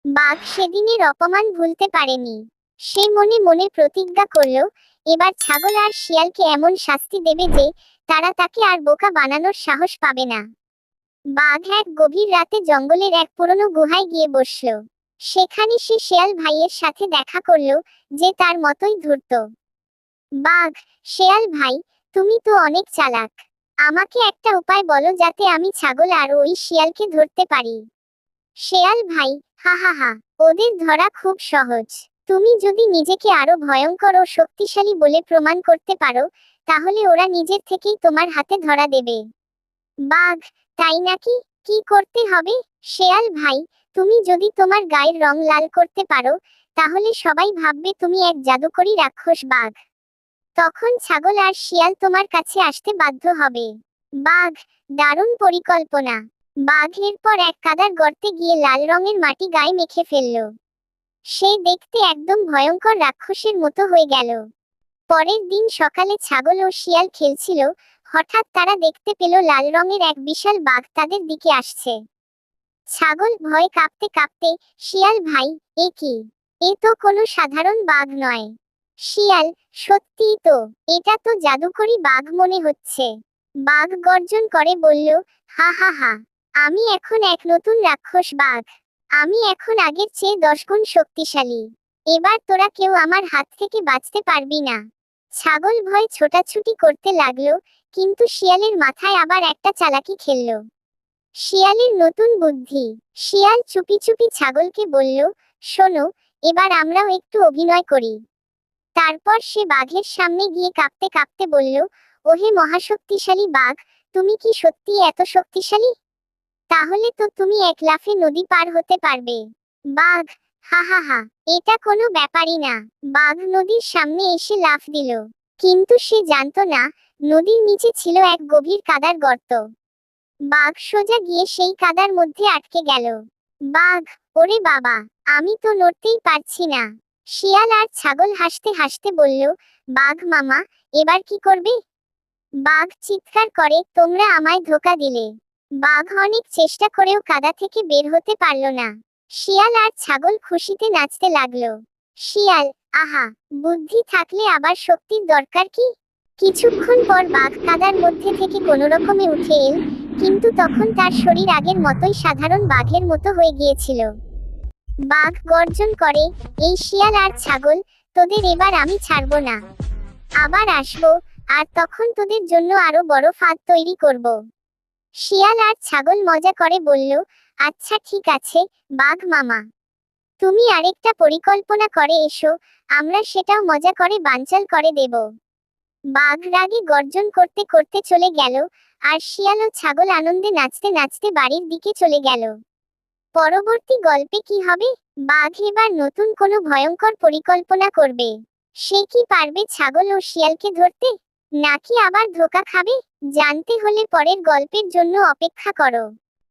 বাঘ সেদিনের অপমান ভুলতে পারেনি। সে মনে মনে প্রতিজ্ঞা করল, এবার ছাগল আর শিয়ালকে এমন শাস্তি দেবে যে তারা তাকে আর বোকা বানানোর সাহস পাবে না। বাঘ এক গভীর রাতে জঙ্গলের এক পুরনো গুহায় গিয়ে বসল। সেখানে সে শেয়াল ভাইয়ের সাথে দেখা করল, যে তার মতোই ধূর্ত। বাঘ, শেয়াল ভাই, তুমি তো অনেক চালাক। আমাকে একটা উপায় বলো যাতে আমি ছাগল আর ওই শিয়ালকে ধরতে পারি। শেয়াল ভাই, হা হা হা, ওদের ধরা খুব সহজ। তুমি যদি নিজেকে আরো ভয়ঙ্কর ও শক্তিশালী বলে প্রমাণ করতে পারো, তাহলে ওরা নিজের থেকেই তোমার হাতে ধরা দেবে। বাঘ, তাই নাকি? কি করতে হবে? শেয়াল ভাই, তুমি যদি তোমার গায়ের রং লাল করতে পারো, তাহলে সবাই ভাববে তুমি এক জাদুকরী রাক্ষস বাঘ। তখন ছাগল আর শিয়াল তোমার কাছে আসতে বাধ্য হবে। বাঘ, দারুণ পরিকল্পনা। বাঘ এরপর এক কাদার গর্তে গিয়ে লাল রঙের মাটি গায়ে মেখে ফেলল। সে দেখতে একদম ভয়ঙ্কর রাক্ষসের মতো হয়ে গেল। পরের দিন সকালে ছাগল ও শিয়াল খেলছিল। হঠাৎ তারা দেখতে পেল লাল রঙের এক বিশাল বাঘ তাদের দিকে আসছে। ছাগল ভয়ে কাঁপতে কাঁপতে, শিয়াল ভাই, এ কি? এ তো কোনো সাধারণ বাঘ নয়। শিয়াল, সত্যিই তো, এটা তো জাদুকরী বাঘ মনে হচ্ছে। বাঘ গর্জন করে বলল, হা হা হা, আমি এখন এক নতুন রাক্ষস বাঘ। আমি এখন আগের চেয়ে 10 গুণ শক্তিশালী। এবার তোরা কেউ আমার হাত থেকে বাঁচতে পারবি না। ছাগল ভয় ছোটাছুটি করতে লাগলো, কিন্তু শিয়ালের মাথায় আবার একটা চালাকি খেললো। শিয়ালের নতুন বুদ্ধি। শিয়াল চুপি চুপি ছাগলকে বলল, শোনো, এবার আমরাও একটু অভিনয় করি। তারপর সে বাঘের সামনে গিয়ে কাঁপতে কাঁপতে বলল, ওহে মহাশক্তিশালী বাঘ, তুমি কি সত্যিই এত শক্তিশালী? তাহলে তো তুমি এক লাফে নদী পার হতে পারবে। বাঘ, হা হা হা, এটা কোনো ব্যাপারই না। বাঘ নদীর সামনে এসে লাফ দিল। কিন্তু সে জানতো না, নদীর নিচে ছিল এক গভীর কাদার গর্ত। বাঘ সোজা গিয়ে সেই কাদার মধ্যে আটকে গেল। বাঘ, ওরে বাবা, আমি তো নড়তেই পারছি না। শিয়াল আর ছাগল হাসতে হাসতে বলল, বাঘ মামা, এবার কি করবে? বাঘ চিৎকার করে, তোমরা আমায় ধোঁকা দিলে। বাঘ অনেক চেষ্টা করেও কাদা থেকে বের হতে পারল না। শিয়াল আর ছাগল খুশিতে নাচতে লাগলো। শিয়াল, আহা, বুদ্ধি থাকলে আবার শক্তির দরকার কি? কিছুক্ষণ পর বাঘ কাদার মধ্যে থেকে কোনোরকমে উঠে এল, কিন্তু তখন তার শরীর আগের মতোই সাধারণ বাঘের মতো হয়ে গিয়েছিল। বাঘ গর্জন করে, এই শিয়াল আর ছাগল, তোদের এবার আমি ছাড়বো না। আবার আসবো, আর তখন তোদের জন্য আরো বড় ফাঁদ তৈরি করব। শিয়াল আর ছাগল মজা করে বলল, আচ্ছা ঠিক আছে, বাঘ মামা, তুমি আরেকটা পরিকল্পনা করে এসো, আমরা সেটাও মজা করে বানচাল করে দেব। বাঘ রাগে গর্জন করতে করতে চলে গেল, আর শিয়াল ও ছাগল আনন্দে নাচতে নাচতে বাড়ির দিকে চলে গেল। পরবর্তী গল্পে কি হবে? বাঘ এবার নতুন কোনো ভয়ঙ্কর পরিকল্পনা করবে। সে কি পারবে ছাগল ও শিয়ালকে ধরতে, নাকি আবার ধোঁকা খাবে? জানতে হলে পরের গল্পের জন্য অপেক্ষা করো।